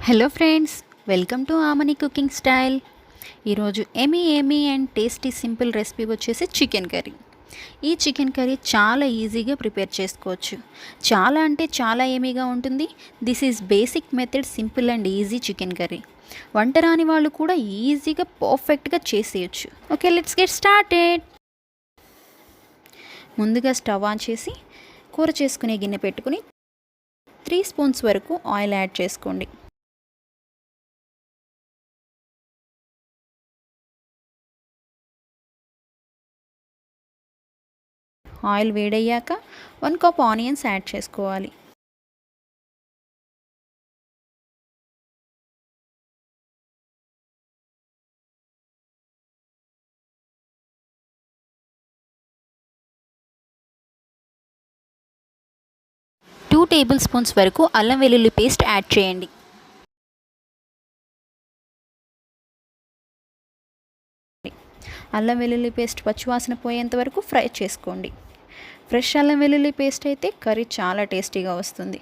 Hello friends, welcome to Aamani cooking style. ఈరోజు yummy and tasty simple recipe వచ్చేసి chicken curry. ఈ chicken curry చాలా ఈజీగా ప్రిపేర్ చేసుకోవచ్చు. చాలా అంటే చాలా ఎమీగా ఉంటుంది. This is basic method simple and easy chicken curry. వంట రాని వాళ్ళు కూడా ఈజీగా పర్ఫెక్ట్గా చేసేయచ్చు. Okay, let's get started. ముందుగా స్టవ్ ఆన్ చేసి కూర చేసుకునే గిన్నె పెట్టుకుని 3 స్పూన్స్ వరకు ఆయిల్ యాడ్ చేసుకోండి. ఆయిల్ వేడయ్యాక 1 కప్ ఆనియన్స్ యాడ్ చేసుకోవాలి. టూ టేబుల్ స్పూన్స్ వరకు అల్లం వెల్లుల్లి పేస్ట్ యాడ్ చేయండి. అల్లం వెల్లుల్లి పేస్ట్ పచ్చివాసన పోయేంత వరకు ఫ్రై చేసుకోండి. ఫ్రెష్ అల్లం వెల్లుల్లి పేస్ట్ అయితే కర్రీ చాలా టేస్టీగా వస్తుంది.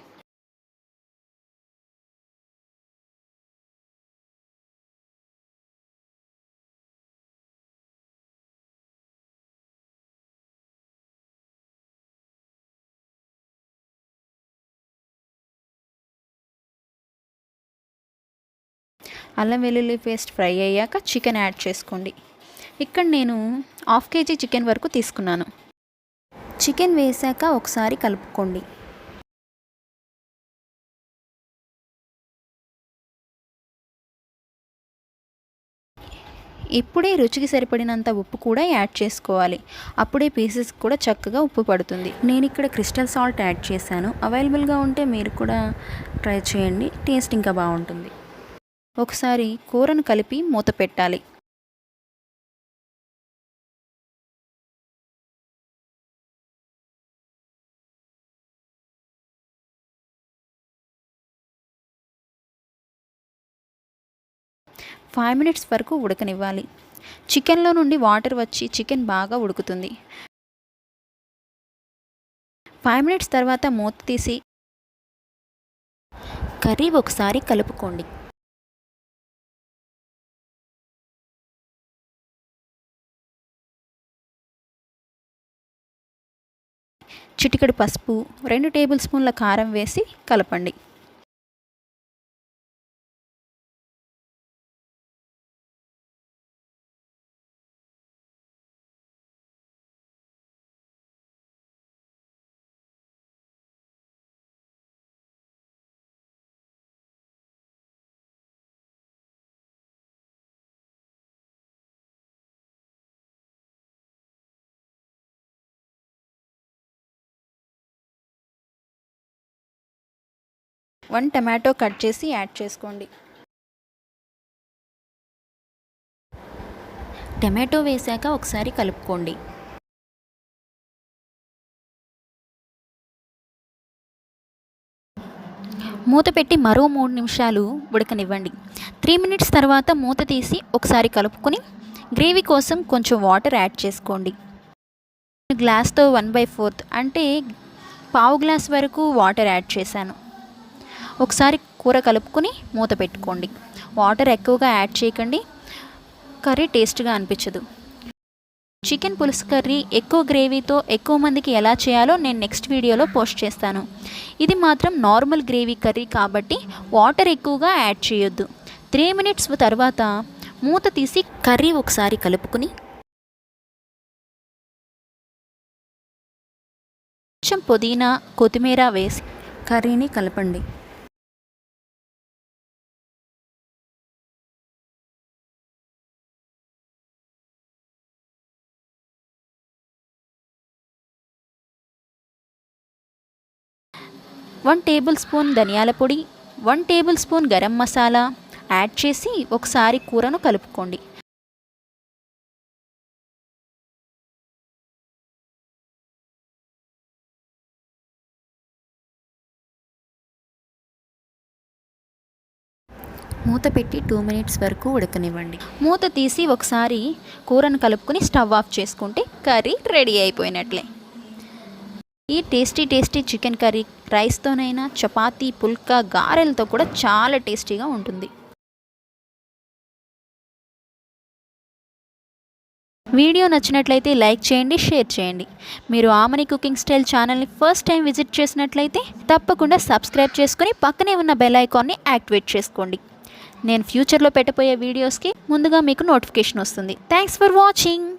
అల్లం వెల్లుల్లి పేస్ట్ ఫ్రై అయ్యాక చికెన్ యాడ్ చేసుకోండి. ఇక్కడ నేను 1/2 kg చికెన్ వరకు తీసుకున్నాను. చికెన్ వేసాక ఒకసారి కలుపుకోండి. ఇప్పుడే రుచికి సరిపడినంత ఉప్పు కూడా యాడ్ చేసుకోవాలి. అప్పుడే పీసెస్ కూడా చక్కగా ఉప్పు పడుతుంది. నేను ఇక్కడ క్రిస్టల్ సాల్ట్ యాడ్ చేశాను. అవైలబుల్గా ఉంటే మీరు కూడా ట్రై చేయండి, టేస్ట్ ఇంకా బాగుంటుంది. ఒకసారి కూరను కలిపి మూత పెట్టాలి. ఫైవ్ మినిట్స్ వరకు ఉడకనివ్వాలి. చికెన్లో నుండి వాటర్ వచ్చి చికెన్ బాగా ఉడుకుతుంది. 5 మినిట్స్ తర్వాత మూత తీసి కర్రీ ఒకసారి కలుపుకోండి. చిటికెడు పసుపు, 2 టేబుల్ స్పూన్ల కారం వేసి కలపండి. వన్ టమాటో కట్ చేసి యాడ్ చేసుకోండి. టమాటో వేసాక ఒకసారి కలుపుకోండి. మూత పెట్టి మరో 3 నిమిషాలు ఉడకనివ్వండి. 3 మినిట్స్ తర్వాత మూత తీసి ఒకసారి కలుపుకొని గ్రేవీ కోసం కొంచెం వాటర్ యాడ్ చేసుకోండి. గ్లాస్తో 1/4 అంటే పావు గ్లాస్ వరకు వాటర్ యాడ్ చేశాను. ఒకసారి కూర కలుపుకొని మూత పెట్టుకోండి. వాటర్ ఎక్కువగా యాడ్ చేయకండి, కర్రీ టేస్ట్గా అనిపించదు. చికెన్ పులుసు కర్రీ ఎక్కువ గ్రేవీతో ఎక్కువ మందికి ఎలా చేయాలో నేను నెక్స్ట్ వీడియోలో పోస్ట్ చేస్తాను. ఇది మాత్రం నార్మల్ గ్రేవీ కర్రీ కాబట్టి వాటర్ ఎక్కువగా యాడ్ చేయొద్దు. 3 మినిట్స్ తర్వాత మూత తీసి కర్రీ ఒకసారి కలుపుకొని కొంచెం పుదీనా, కొత్తిమీర వేసి కర్రీని కలపండి. వన్ టేబుల్ స్పూన్ ధనియాల పొడి, 1 table spoon garam masala add చేసి ఒకసారి కూరను కలుపుకోండి. మూత పెట్టి 2 మినిట్స్ వరకు ఉడకనివ్వండి. మూత తీసి ఒకసారి కూరను కలుపుకొని స్టవ్ ఆఫ్ చేసుకుంటే కర్రీ రెడీ అయిపోయినట్లే. ఈ టేస్టీ చికెన్ కర్రీ రైస్తోనైనా, చపాతీ, పుల్కా, గారెలతో కూడా చాలా టేస్టీగా ఉంటుంది. వీడియో నచ్చినట్లయితే లైక్ చేయండి, షేర్ చేయండి. మీరు ఆమని కుకింగ్ స్టైల్ ఛానల్ని ఫస్ట్ టైం విజిట్ చేసినట్లయితే తప్పకుండా సబ్స్క్రైబ్ చేసుకొని పక్కనే ఉన్న బెల్ ఐకాన్ని యాక్టివేట్ చేసుకోండి. నేను ఫ్యూచర్లో పెట్టబోయే వీడియోస్కి ముందుగా మీకు నోటిఫికేషన్ వస్తుంది. Thanks for watching.